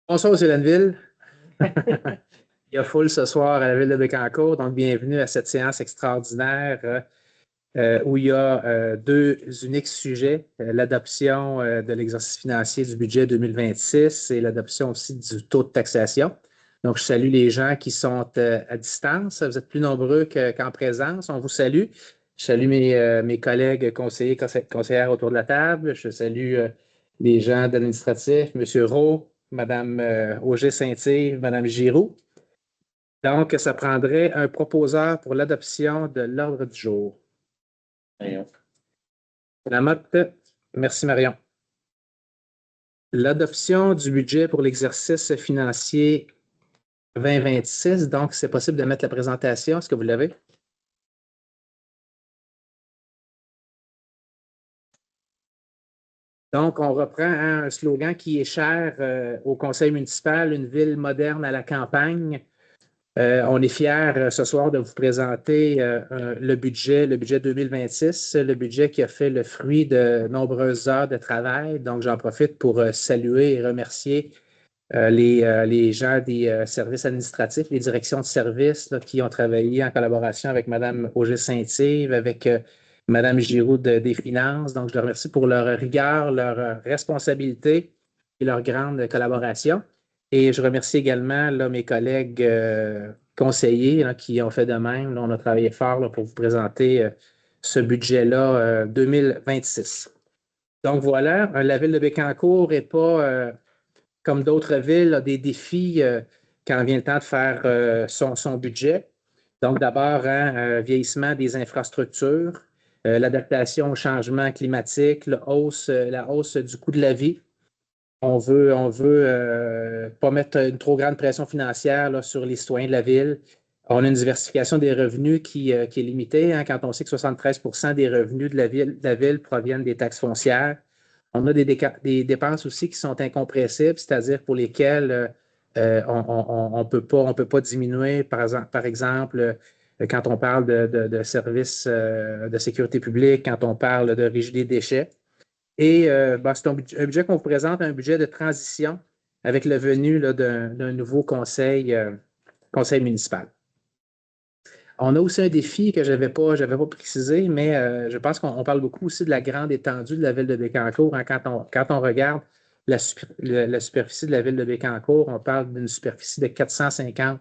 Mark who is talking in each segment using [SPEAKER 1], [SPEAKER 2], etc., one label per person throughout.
[SPEAKER 1] Bonsoir, M. Lanneville. Il y a foule ce soir à la ville de Bécancour, donc bienvenue à cette séance extraordinaire où il y a deux uniques sujets, l'adoption de l'exercice financier du budget 2026 et l'adoption aussi du taux de taxation. Donc, je salue les gens qui sont à distance. Vous êtes plus nombreux qu'en présence. On vous salue. Je salue mes collègues conseillers, conseillères autour de la table. Je salue les gens d'administratif, M. Rowe, Mme Auger-Saint-Yves, Mme Giroux. Donc, ça prendrait un proposeur pour l'adoption de l'ordre du jour. Marion. Lamotte. Merci, Marion. L'adoption du budget pour l'exercice financier 2026. Donc, c'est possible de mettre la présentation. Est-ce que vous l'avez? Donc, on reprend un slogan qui est cher au conseil municipal, une ville moderne à la campagne. On est fiers ce soir de vous présenter le budget 2026, le budget qui a fait le fruit de nombreuses heures de travail. Donc, j'en profite pour saluer et remercier les gens des services administratifs, les directions de services là, qui ont travaillé en collaboration avec Mme Auger-Saint-Yves, avec Mme Giroux des Finances. Donc, je les remercie pour leur rigueur, leur responsabilité et leur grande collaboration. Et je remercie également là, mes collègues conseillers là, qui ont fait de même. Là, on a travaillé fort là, pour vous présenter ce budget-là 2026. Donc voilà, la ville de Bécancour n'est pas, comme d'autres villes, a des défis quand vient le temps de faire son budget. Donc d'abord, vieillissement des infrastructures, l'adaptation au changement climatique, la hausse du coût de la vie. On veut pas mettre une trop grande pression financière là, sur les citoyens de la ville. On a une diversification des revenus qui est limitée quand on sait que 73% des revenus de la ville proviennent des taxes foncières. On a des dépenses aussi qui sont incompressibles, c'est-à-dire pour lesquelles on peut pas diminuer, par exemple, quand on parle de services de sécurité publique, quand on parle de régie des déchets. Et c'est un budget qu'on vous présente, un budget de transition avec la venue d'un nouveau conseil municipal. On a aussi un défi que je n'avais pas précisé, mais je pense qu'on parle beaucoup aussi de la grande étendue de la ville de Bécancour. Hein, quand on regarde la superficie de la ville de Bécancour, on parle d'une superficie de 450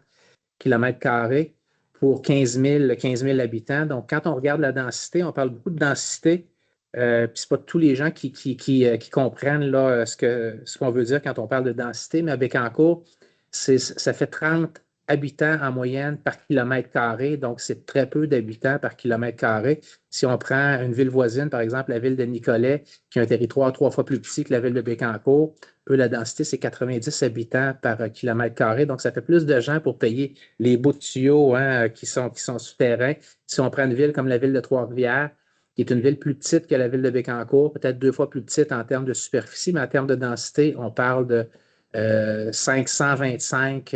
[SPEAKER 1] km² pour 15 000 habitants. Donc, quand on regarde la densité, on parle beaucoup de densité. Puis ce n'est pas tous les gens qui comprennent là, ce qu'on veut dire quand on parle de densité, mais à Bécancour, ça fait 30 habitants en moyenne par kilomètre carré, donc c'est très peu d'habitants par kilomètre carré. Si on prend une ville voisine, par exemple la ville de Nicolet, qui a un territoire 3 fois plus petit que la ville de Bécancour, eux, la densité, c'est 90 habitants par kilomètre carré, donc ça fait plus de gens pour payer les bouts de tuyaux qui sont souterrains. Si on prend une ville comme la ville de Trois-Rivières, qui est une ville plus petite que la ville de Bécancour, peut-être 2 fois plus petite en termes de superficie, mais en termes de densité, on parle de 525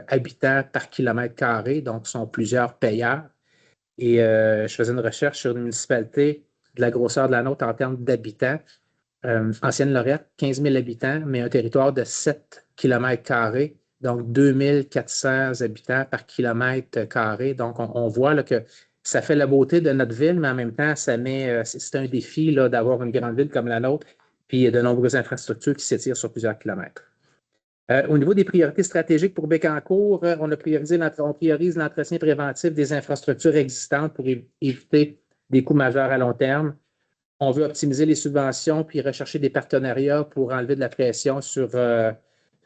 [SPEAKER 1] habitants par kilomètre carré, donc ce sont plusieurs payeurs. Et je faisais une recherche sur une municipalité de la grosseur de la nôtre en termes d'habitants. Ancienne-Lorette, 15 000 habitants, mais un territoire de 7 km², donc 2400 habitants par kilomètre carré. Donc, on voit là, que ça fait la beauté de notre ville, mais en même temps, c'est un défi d'avoir une grande ville comme la nôtre, puis de nombreuses infrastructures qui s'étirent sur plusieurs kilomètres. Au niveau des priorités stratégiques pour Bécancour, on priorise l'entretien préventif des infrastructures existantes pour éviter des coûts majeurs à long terme. On veut optimiser les subventions puis rechercher des partenariats pour enlever de la pression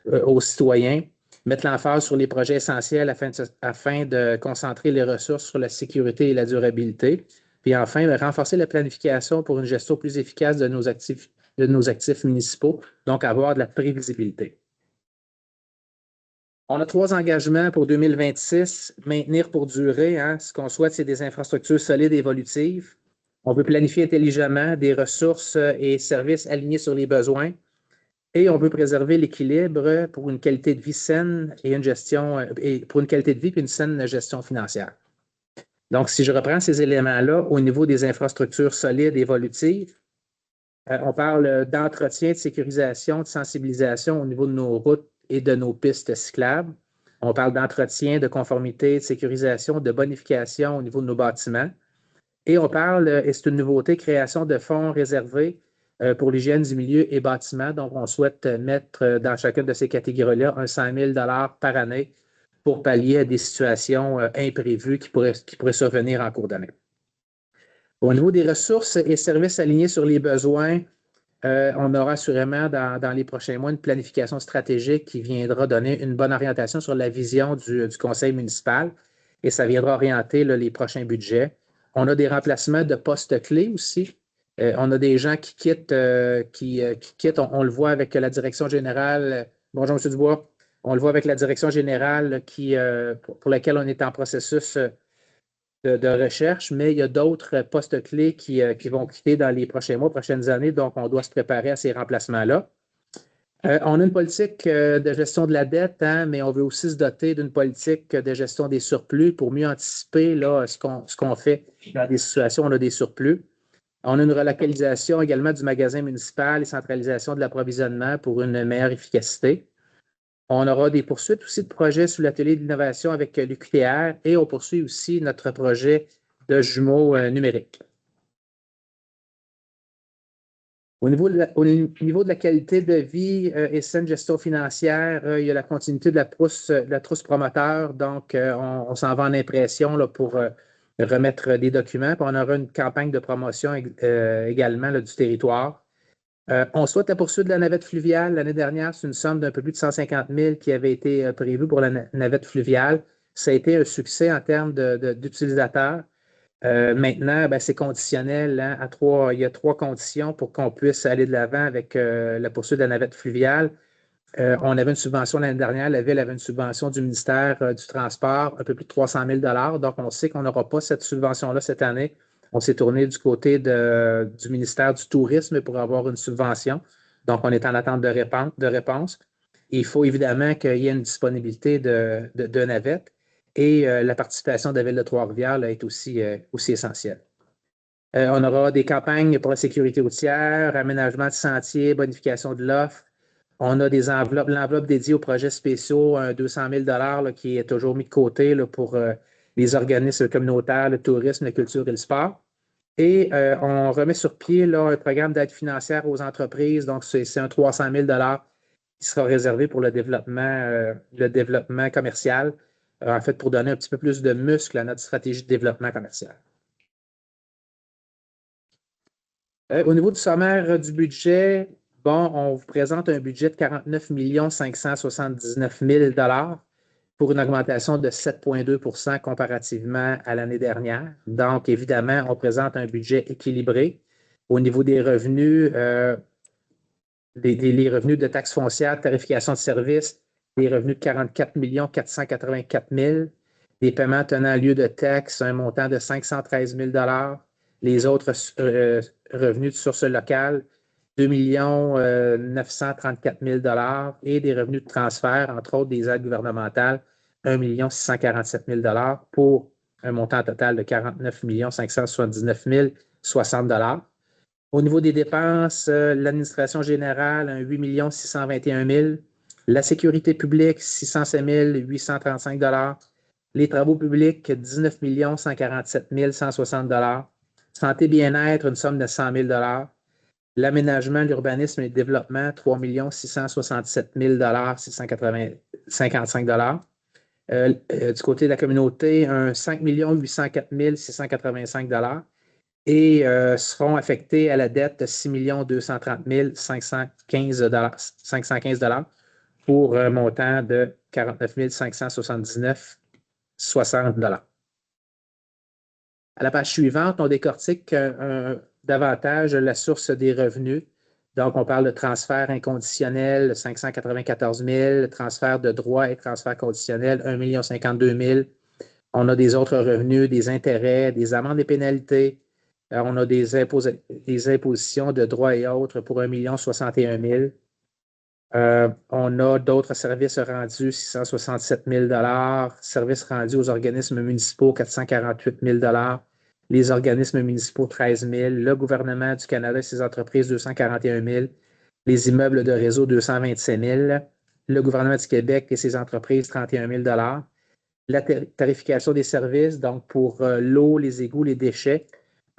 [SPEAKER 1] aux citoyens, mettre l'emphase sur les projets essentiels afin de concentrer les ressources sur la sécurité et la durabilité. Puis enfin, renforcer la planification pour une gestion plus efficace de nos actifs municipaux, donc avoir de la prévisibilité. On a 3 engagements pour 2026, maintenir pour durer. Hein, ce qu'on souhaite, c'est des infrastructures solides et évolutives. On veut planifier intelligemment des ressources et services alignés sur les besoins. Et on veut préserver l'équilibre pour une qualité de vie saine et une gestion, et pour une qualité de vie et une saine gestion financière. Donc, si je reprends ces éléments-là au niveau des infrastructures solides et évolutives, on parle d'entretien, de sécurisation, de sensibilisation au niveau de nos routes et de nos pistes cyclables. On parle d'entretien, de conformité, de sécurisation, de bonification au niveau de nos bâtiments. Et on parle, et c'est une nouveauté, création de fonds réservés pour l'hygiène du milieu et bâtiments. Donc, on souhaite mettre dans chacune de ces catégories-là un 100 000 par année pour pallier à des situations imprévues qui pourraient survenir en cours d'année. Au niveau des ressources et services alignés sur les besoins, on aura assurément dans les prochains mois une planification stratégique qui viendra donner une bonne orientation sur la vision du conseil municipal et ça viendra orienter là, les prochains budgets. On a des remplacements de postes clés aussi. On a des gens qui quittent, on le voit avec la direction générale. Bonjour, M. Dubois. On le voit avec la direction générale pour laquelle on est en processus de recherche, mais il y a d'autres postes clés qui vont quitter dans les prochains mois, prochaines années, donc on doit se préparer à ces remplacements-là. On a une politique de gestion de la dette, hein, mais on veut aussi se doter d'une politique de gestion des surplus pour mieux anticiper là, ce qu'on fait dans des situations où on a des surplus. On a une relocalisation également du magasin municipal et centralisation de l'approvisionnement pour une meilleure efficacité. On aura des poursuites aussi de projets sous l'atelier d'innovation avec l'UQTR et on poursuit aussi notre projet de jumeaux numériques. Au niveau de la qualité de vie et saine gestion financière, il y a la continuité de la trousse promoteur. Donc, on s'en va en impression là, pour remettre des documents. Puis on aura une campagne de promotion également là, du territoire. On souhaite la poursuite de la navette fluviale. L'année dernière, c'est une somme d'un peu plus de 150 000 qui avait été prévue pour la navette fluviale. Ça a été un succès en termes d'utilisateurs. Maintenant, c'est conditionnel. Hein, il y a 3 conditions pour qu'on puisse aller de l'avant avec la poursuite de la navette fluviale. On avait une subvention l'année dernière. La Ville avait une subvention du ministère du Transport, un peu plus de 300 000 $. Donc, on sait qu'on n'aura pas cette subvention-là cette année. On s'est tourné du côté du ministère du Tourisme pour avoir une subvention. Donc, on est en attente de réponse. Il faut évidemment qu'il y ait une disponibilité de navettes et la participation de la Ville de Trois-Rivières est aussi essentielle. On aura des campagnes pour la sécurité routière, aménagement de sentiers, bonification de l'offre. On a l'enveloppe dédiée aux projets spéciaux, 200 000 $ qui est toujours mis de côté là, pour les organismes communautaires, le tourisme, la culture et le sport. Et on remet sur pied là, un programme d'aide financière aux entreprises. Donc, c'est un 300 000 $ qui sera réservé pour le développement commercial, en fait, pour donner un petit peu plus de muscle à notre stratégie de développement commercial. Au niveau du sommaire du budget, on vous présente un budget de 49 579 000 $ pour une augmentation de 7,2 % comparativement à l'année dernière. Donc, évidemment, on présente un budget équilibré. Au niveau des revenus, les revenus de taxes foncières, tarification de services, des revenus de 44 484 000, des paiements tenant lieu de taxes, un montant de 513 000 $, les autres revenus de source locale, 2 934 000 $ et des revenus de transfert, entre autres des aides gouvernementales, 1 647 000 $ pour un montant total de 49 579 060 $. Au niveau des dépenses, l'administration générale, 8 621 000 $. La sécurité publique, 607 835 $. Les travaux publics, 19 147 160 $. Santé bien-être, une somme de 100 000 $. L'aménagement, l'urbanisme et le développement, 3 667 655 $. Du côté de la communauté, 5 804 685 $. Et seront affectés à la dette 6 230 515 $ pour un montant de 49 579 60 $. À la page suivante, on décortique davantage la source des revenus. Donc, on parle de transfert inconditionnel, 594 000, transfert de droits et transfert conditionnel, 1 052 000. On a des autres revenus, des intérêts, des amendes et pénalités. On a des impositions de droits et autres pour 1 061 000. On a d'autres services rendus, 667 000 $. Services rendus aux organismes municipaux, 448 000 $. Les organismes municipaux, 13 000. Le gouvernement du Canada et ses entreprises, 241 000. Les immeubles de réseau, 227 000. le gouvernement du Québec et ses entreprises, 31 000 la tarification des services, donc pour l'eau, les égouts, les déchets,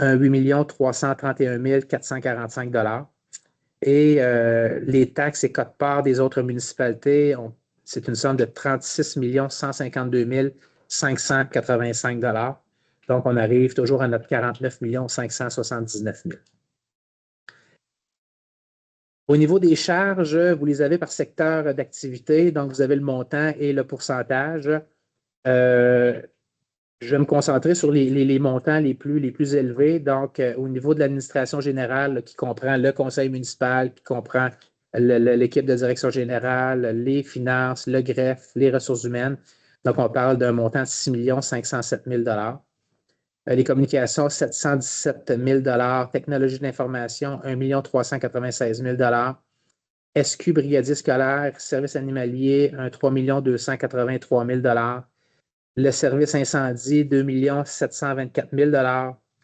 [SPEAKER 1] 8 331 445 et les taxes et quotes-parts des autres municipalités, c'est une somme de 36 152 585 Donc, on arrive toujours à notre 49 579 000. Au niveau des charges, vous les avez par secteur d'activité, donc vous avez le montant et le pourcentage. Je vais me concentrer sur les montants les plus élevés. Donc, au niveau de l'administration générale, qui comprend le conseil municipal, qui comprend l'équipe de direction générale, les finances, le greffe, les ressources humaines. Donc, on parle d'un montant de 6 507 000 Les communications, 717 000 technologie de l'information, 1 396 000 SQ brigadier scolaire, service animalier, 3 283 000 le service incendie, 2 724 000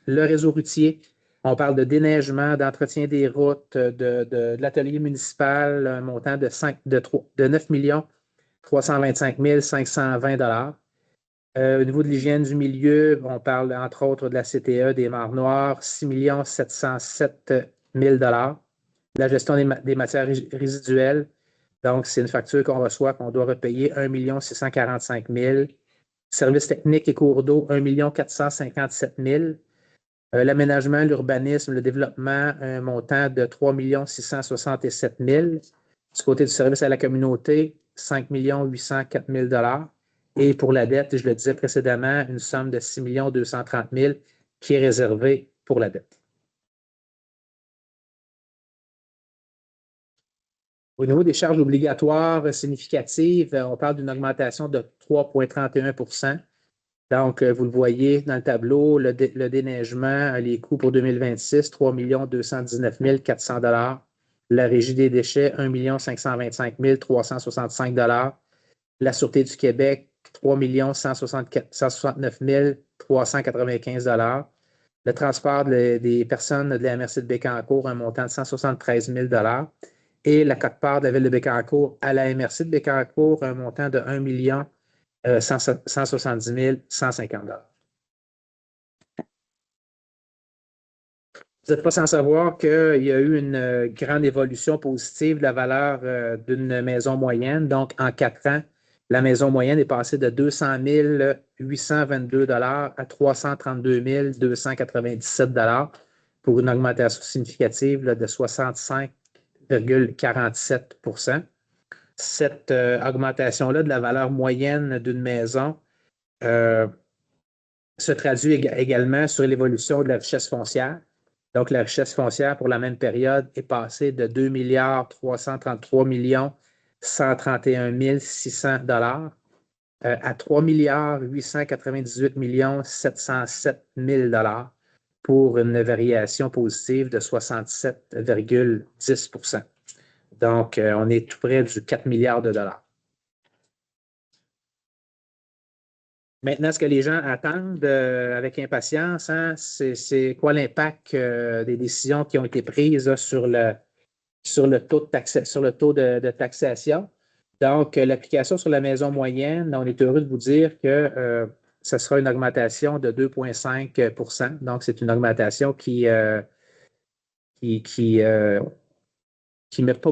[SPEAKER 1] le réseau routier, on parle de déneigement, d'entretien des routes, de l'atelier municipal, un montant de 9 325 520 au niveau de l'hygiène du milieu, on parle entre autres de la CTE, des Mares Noires, 6 707 000 la gestion des matières résiduelles, donc c'est une facture qu'on reçoit, qu'on doit repayer 1 645 000 Services techniques et cours d'eau, 1 457 000 L'aménagement, l'urbanisme, le développement, un montant de 3 667 000 Du côté du service à la communauté, 5 804 000 Et pour la dette, je le disais précédemment, une somme de 6 230 000 qui est réservée pour la dette. Au niveau des charges obligatoires significatives, on parle d'une augmentation de 3,31 Donc, vous le voyez dans le tableau, le déneigement, les coûts pour 2026, 3 219 400 La régie des déchets, 1 525 365 La Sûreté du Québec, 3 169 395 Le transport des personnes de la MRC de Bécancour, un montant de 173 000 Et la quote-part de la Ville de Bécancour à la MRC de Bécancour, un montant de 1 170 150 Vous n'êtes pas sans savoir qu'il y a eu une grande évolution positive de la valeur d'une maison moyenne. Donc, en 4 ans, la maison moyenne est passée de 200 822 à 332 297 pour une augmentation significative de 65,47 Cette augmentation-là de la valeur moyenne d'une maison se traduit également sur l'évolution de la richesse foncière. Donc, la richesse foncière pour la même période est passée de 2 333 131 600 à 3 898 707 000 pour une variation positive de 67,10 Donc, on est tout près du 4 milliards de dollars. Maintenant, ce que les gens attendent avec impatience, hein, c'est quoi l'impact des décisions qui ont été prises sur le taux de taxation. Donc, l'application sur la maison moyenne, on est heureux de vous dire que ce sera une augmentation de 2,5 Donc, c'est une augmentation qui met pas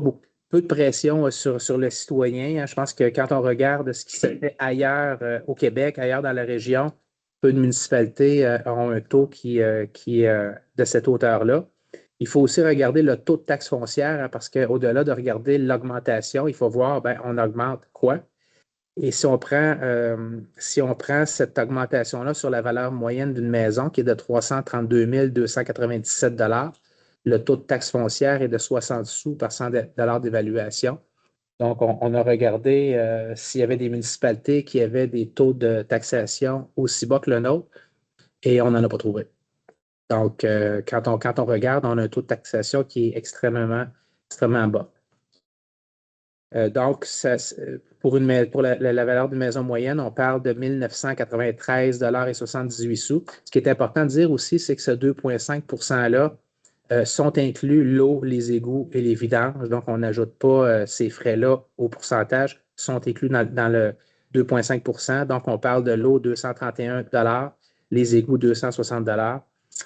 [SPEAKER 1] peu de pression sur le citoyen. Je pense que quand on regarde ce qui se fait ailleurs au Québec, ailleurs dans la région, peu de municipalités ont un taux qui est de cette hauteur-là. Il faut aussi regarder le taux de taxe foncière parce qu'au-delà de regarder l'augmentation, il faut voir, on augmente quoi? Et si on prend cette augmentation-là sur la valeur moyenne d'une maison qui est de 332 297 le taux de taxe foncière est de 60 sous par 100 d'évaluation. Donc, on a regardé s'il y avait des municipalités qui avaient des taux de taxation aussi bas que le nôtre et on n'en a pas trouvé. Donc, quand on regarde, on a un taux de taxation qui est extrêmement bas. Donc, pour la valeur d'une maison moyenne, on parle de 1 993,78 Ce qui est important de dire aussi, c'est que ce 2,5 %-là sont inclus l'eau, les égouts et les vidanges. Donc, on n'ajoute pas ces frais-là au pourcentage, sont inclus dans le 2,5 %. Donc, on parle de l'eau, 231 $, les égouts, 260 $,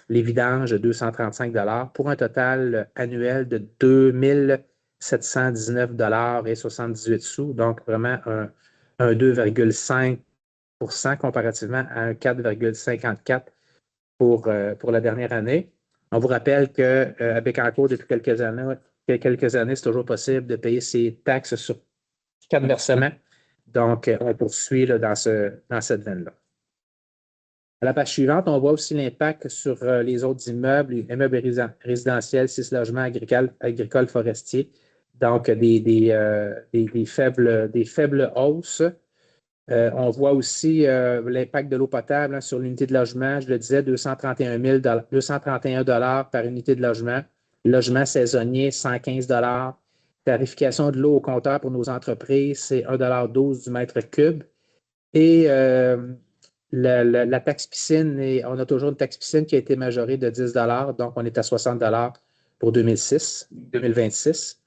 [SPEAKER 1] les vidanges, 235 $ pour un total annuel de 2 719 $ et 78 sous. Donc, vraiment un 2,5 % comparativement à un 4,54 pour la dernière année. On vous rappelle qu'à Bécancour, depuis quelques années, c'est toujours possible de payer ses taxes sur 4 versements. Donc, on poursuit là, dans cette veine-là. À la page suivante, on voit aussi l'impact sur les autres immeubles résidentiels, 6 logements agricoles forestiers. Donc, des faibles hausses. On voit aussi l'impact de l'eau potable sur l'unité de logement. Je le disais, 231 $ par unité de logement. Logement saisonnier, 115 $. Tarification de l'eau au compteur pour nos entreprises, c'est 1,12 $ du mètre cube. Et la taxe piscine, on a toujours une taxe piscine qui a été majorée de 10 $. Donc, on est à 60 $ pour 2026.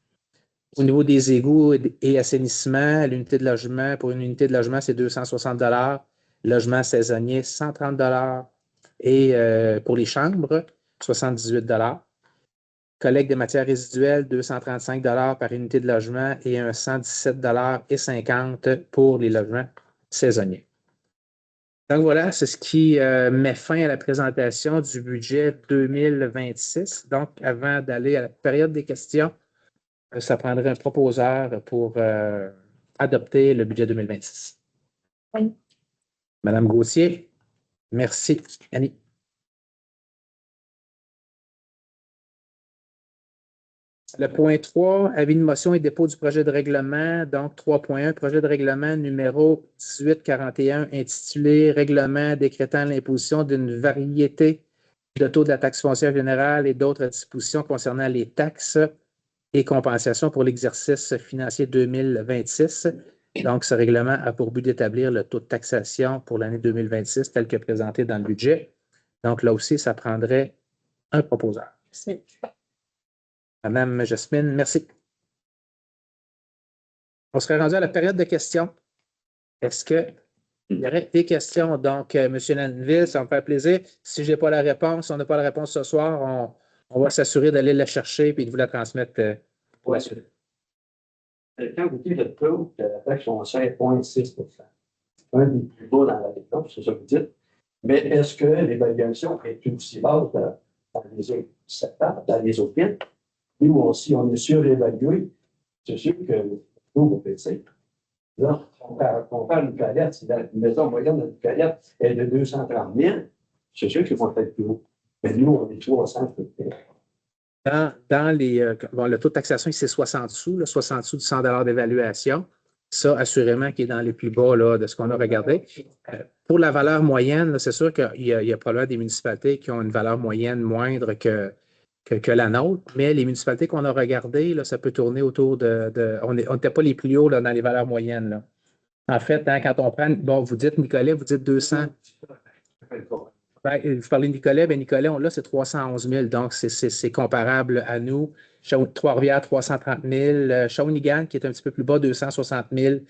[SPEAKER 1] Au niveau des égouts et assainissement, l'unité de logement, pour une unité de logement, c'est 260 $. Logement saisonnier, 130 $. Et pour les chambres, 78 $. Collecte des matières résiduelles, 235 $ par unité de logement et un 117,50 $ pour les logements saisonniers. Donc voilà, c'est ce qui met fin à la présentation du budget 2026. Donc, avant d'aller à la période des questions, ça prendrait un proposeur pour adopter le budget 2026.
[SPEAKER 2] Oui.
[SPEAKER 1] Madame Gauthier, merci. Annie. Le point 3, avis de motion et dépôt du projet de règlement. Donc, 3.1, projet de règlement numéro 1841 intitulé Règlement décrétant l'imposition d'une variété de taux de la taxe foncière générale et d'autres dispositions concernant les taxes et compensations pour l'exercice financier 2026. Donc, ce règlement a pour but d'établir le taux de taxation pour l'année 2026 tel que présenté dans le budget. Donc, là aussi, ça prendrait un proposeur.
[SPEAKER 2] Merci.
[SPEAKER 1] Madame Jasmine, merci. On serait rendu à la période de questions. Est-ce qu'il y aurait des questions? Donc, M. Lanville, ça me fait plaisir. Si je n'ai pas la réponse, on n'a pas la réponse ce soir, on va s'assurer d'aller la chercher et de vous la transmettre pour la suite.
[SPEAKER 3] Quand vous dites le taux de la taxe foncière, 0,6 %, c'est un des plus bas dans la région, c'est ça que vous dites. Mais est-ce que l'évaluation est aussi basse dans les autres secteurs, dans les autres villes? Nous aussi, on est surévalué. C'est sûr que le taux va baisser. Là, on parle d'une palette, si la maison moyenne d'une palette est de 230 000, c'est sûr qu'ils vont être plus haut. Mais nous, on est 300 000.
[SPEAKER 1] Le taux de taxation, c'est 60 sous, là, 60 sous du 100 $ d'évaluation. Ça, assurément, qui est dans les plus bas là, de ce qu'on a regardé. Pour la valeur moyenne, c'est sûr qu'il y a probablement des municipalités qui ont une valeur moyenne moindre que la nôtre, mais les municipalités qu'on a regardées, là, ça peut tourner autour on n'était pas les plus hauts là, dans les valeurs moyennes. Là. En fait, quand on prend, vous dites, Nicolet, vous dites 200. Vous parlez de Nicolet, Nicolet, là, c'est 311 000, donc c'est comparable à nous. Trois-Rivières, 330 000. Shawinigan, qui est un petit peu plus bas, 260 000.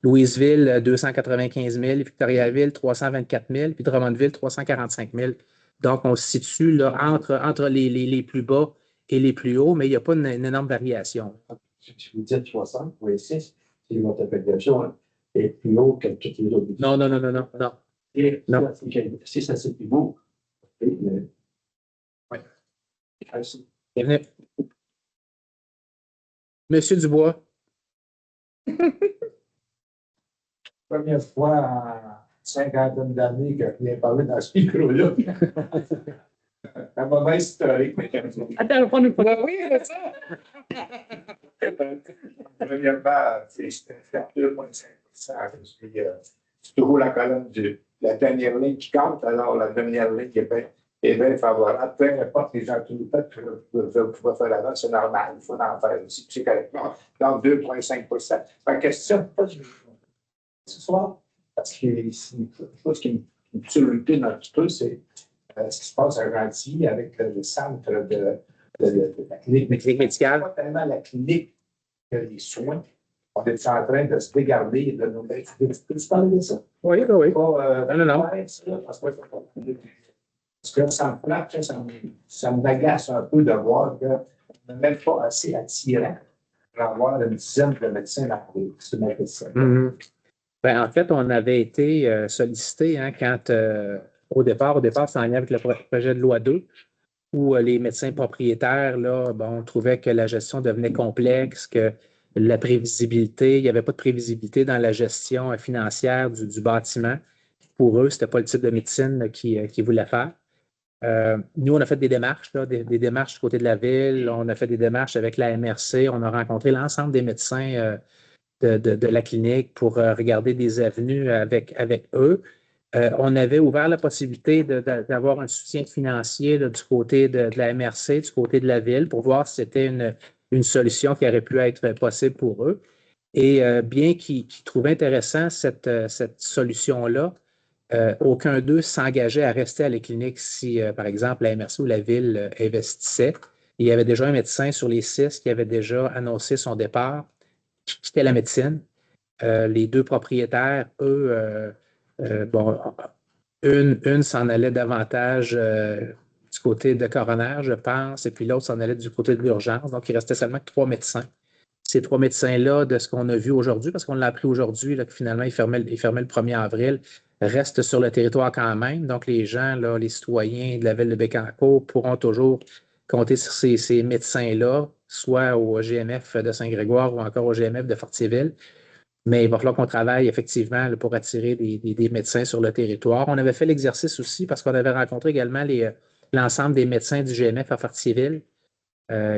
[SPEAKER 1] Louisville, 295 000. Victoriaville, 324 000. Puis Drummondville, 345 000. Donc, on se situe là, entre les plus bas et les plus hauts, mais il n'y a pas une énorme variation.
[SPEAKER 3] Si vous dites 60 ou 6, c'est votre application est plus haut que toutes les autres.
[SPEAKER 1] Non.
[SPEAKER 3] Et non. Si ça c'est plus beau. Oui.
[SPEAKER 1] Bienvenue. Monsieur Dubois.
[SPEAKER 4] Première fois en 50 d'années que je viens parler dans ce micro-là. Un moment historique.
[SPEAKER 2] Attends, on nous parle.
[SPEAKER 4] Oui, c'est ça. Premièrement, c'était 2,5 %. C'est toujours la colonne de la dernière ligne qui compte. Alors, la dernière ligne est bien favorable. Peu importe les gens qui nous font, vous pouvez faire l'avant, c'est normal. Il faut en faire aussi. C'est correct. Donc, 2,5 %. Ma question, ce soir, parce que une chose qui me tue dans tout ça, c'est ce qui se passe à Gentilly avec le centre de
[SPEAKER 3] la clinique
[SPEAKER 1] La clinique médicale.
[SPEAKER 4] Pas tellement la clinique que les soins. On est en train de se dégarder de nos médecins. Peux-tu parler de ça?
[SPEAKER 1] Oui, oui, oui.
[SPEAKER 4] Pas,
[SPEAKER 1] Non.
[SPEAKER 4] ouais, ça, parce que ça me frappe, ça m'agace un peu de voir qu'on n'est même pas assez attirant pour avoir une dizaine de médecins dans ce médecin.
[SPEAKER 1] Mhm. Ben, en fait, on avait été sollicité quand, au départ, c'est en lien avec le projet de loi 2, où les médecins propriétaires, là, bon, trouvaient que la gestion devenait complexe, que la prévisibilité, il n'y avait pas de prévisibilité dans la gestion financière du bâtiment. Pour eux, ce n'était pas le type de médecine qu'ils voulaient faire. Nous, on a fait des démarches, là, des démarches du côté de la ville. On a fait des démarches avec la MRC. On a rencontré l'ensemble des médecins de la clinique pour regarder des avenues avec eux. On avait ouvert la possibilité d'avoir un soutien financier là, du côté de la MRC, du côté de la ville, pour voir si c'était une solution qui aurait pu être possible pour eux. Et bien qu'ils trouvaient intéressant cette solution-là, aucun d'eux s'engageait à rester à la clinique si, par exemple, la MRC ou la ville investissait. Il y avait déjà un médecin sur les 6 qui avait déjà annoncé son départ, qui quittait la médecine. Les 2 propriétaires, eux, bon, une s'en allait davantage du côté de coroner, je pense, et puis l'autre s'en allait du côté de l'urgence. Donc, il restait seulement que 3 médecins. Ces 3 médecins-là, de ce qu'on a vu aujourd'hui, parce qu'on l'a appris aujourd'hui, que finalement, ils fermaient le 1er avril, restent sur le territoire quand même. Donc, les gens, là, les citoyens de la ville de Bécancour pourront toujours compter sur ces médecins-là, soit au GMF de Saint-Grégoire ou encore au GMF de Fortierville. Mais il va falloir qu'on travaille effectivement là, pour attirer des médecins sur le territoire. On avait fait l'exercice aussi parce qu'on avait rencontré également l'ensemble des médecins du GMF à Fortierville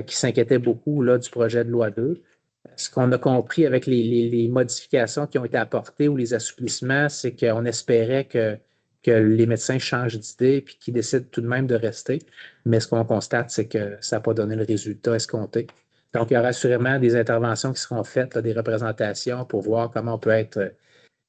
[SPEAKER 1] qui s'inquiétaient beaucoup là, du projet de loi 2. Ce qu'on a compris avec les modifications qui ont été apportées ou les assouplissements, c'est qu'on espérait que les médecins changent d'idée et qu'ils décident tout de même de rester. Mais ce qu'on constate, c'est que ça n'a pas donné le résultat escompté. Donc, il y aura assurément des interventions qui seront faites, là, des représentations pour voir comment on peut être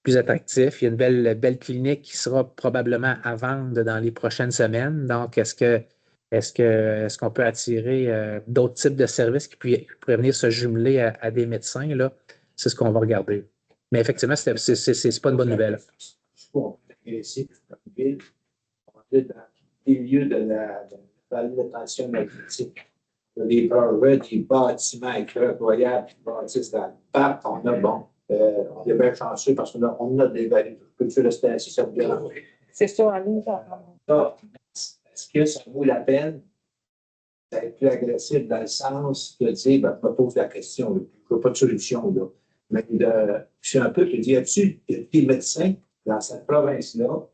[SPEAKER 1] plus attractif. Il y a une belle clinique qui sera probablement à vendre dans les prochaines semaines. Donc, est-ce qu'on peut attirer d'autres types de services qui pourraient venir se jumeler à des médecins, là? C'est ce qu'on va regarder. Mais effectivement, c'est pas une bonne nouvelle.
[SPEAKER 4] Je suis pas intéressé par la ville. On est dans les lieux de la pension magnétique. Les projets, des bâtiments incroyables qui bâtissent dans le parc. On est bien chanceux parce qu'on a des valeurs. Peux-tu rester assis, ça vous dérange?
[SPEAKER 2] C'est ça, en ligne.
[SPEAKER 4] Est-ce que ça vaut la peine d'être plus agressif dans le sens de dire, ben, je me pose la question, je n'ai pas de solution, là. Mais je suis un peu, je dis, y a-t-il des médecins dans cette province-là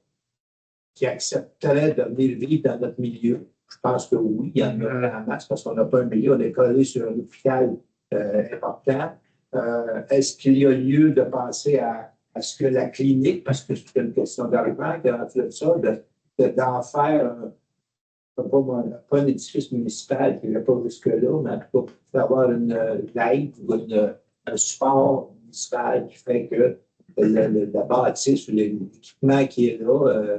[SPEAKER 4] qui accepteraient de venir vivre dans notre milieu? Je pense que oui, il y en a en masse parce qu'on n'a pas un milieu, on est collé sur un hôpital important. Est-ce qu'il y a lieu de penser à ce que la clinique, parce que c'est une question d'argent, d'en faire pas un édifice municipal qui n'est pas jusque-là, mais en tout cas, d'avoir une aide ou un support municipal qui fait que la bâtisse ou l'équipement qui est là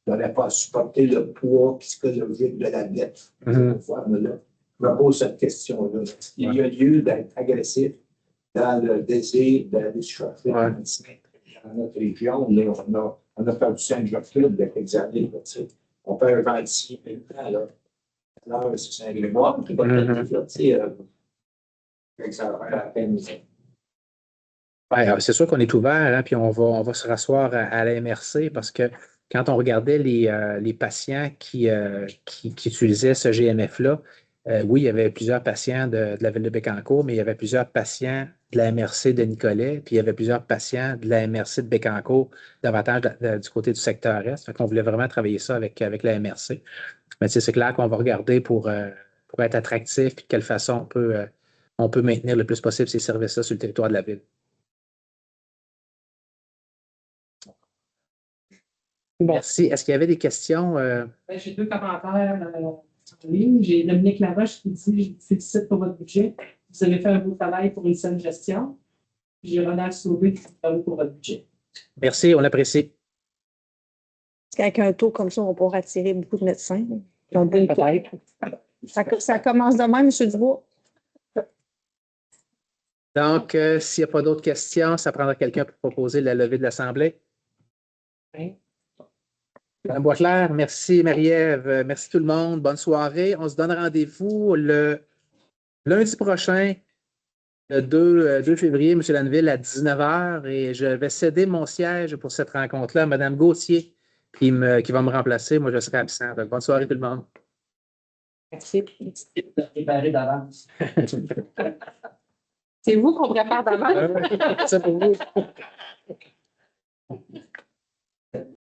[SPEAKER 4] n'aurait pas à supporter le poids psychologique de la dette. Je me pose cette question-là. Il y a lieu d'être agressif dans le désir d'aller chercher un médecin. Dans notre région, là, on a perdu Saint-Jacques-Club il y a quelques années. On perd 26 000 ans. Là. Alors, c'est Saint-Grégoire qui va ça va la peine.
[SPEAKER 1] Ouais, c'est sûr qu'on est ouvert, hein, puis on va se rasseoir à la MRC parce que quand on regardait les patients qui utilisaient ce GMF-là, oui, il y avait plusieurs patients de la ville de Bécancour, mais il y avait plusieurs patients de la MRC de Nicolet, puis il y avait plusieurs patients de la MRC de Bécancour, davantage du côté du secteur Est. Fait qu'on voulait vraiment travailler ça avec la MRC. Mais c'est clair qu'on va regarder pour être attractif, puis de quelle façon on peut maintenir le plus possible ces services-là sur le territoire de la ville. Merci. Est-ce qu'il y avait des questions?
[SPEAKER 2] J'ai 2 commentaires en ligne. J'ai Dominique Laroche qui dit: je vous félicite pour votre budget. Vous avez fait un beau travail pour une saine gestion. J'ai Renard Sauvé qui dit bravo pour votre budget.
[SPEAKER 1] Merci, on l'apprécie.
[SPEAKER 5] Parce qu'avec un taux comme ça, on pourra attirer beaucoup de médecins.
[SPEAKER 2] Peut-être.
[SPEAKER 5] Ça commence demain, M. Dubois.
[SPEAKER 1] Donc, s'il n'y a pas d'autres questions, ça prendra quelqu'un pour proposer la levée de l'Assemblée. Madame Boisclair, merci Marie-Ève, merci tout le monde. Bonne soirée. On se donne rendez-vous le lundi prochain, le 2 février, M. Lanneville, à 19h. Et je vais céder mon siège pour cette rencontre-là à Mme Gauthier, qui va me remplacer. Moi, je serai absent. Donc, bonne soirée tout le monde.
[SPEAKER 5] Merci.
[SPEAKER 3] Préparé d'avance.
[SPEAKER 5] C'est vous qu'on prépare d'avance.
[SPEAKER 1] C'est pour vous.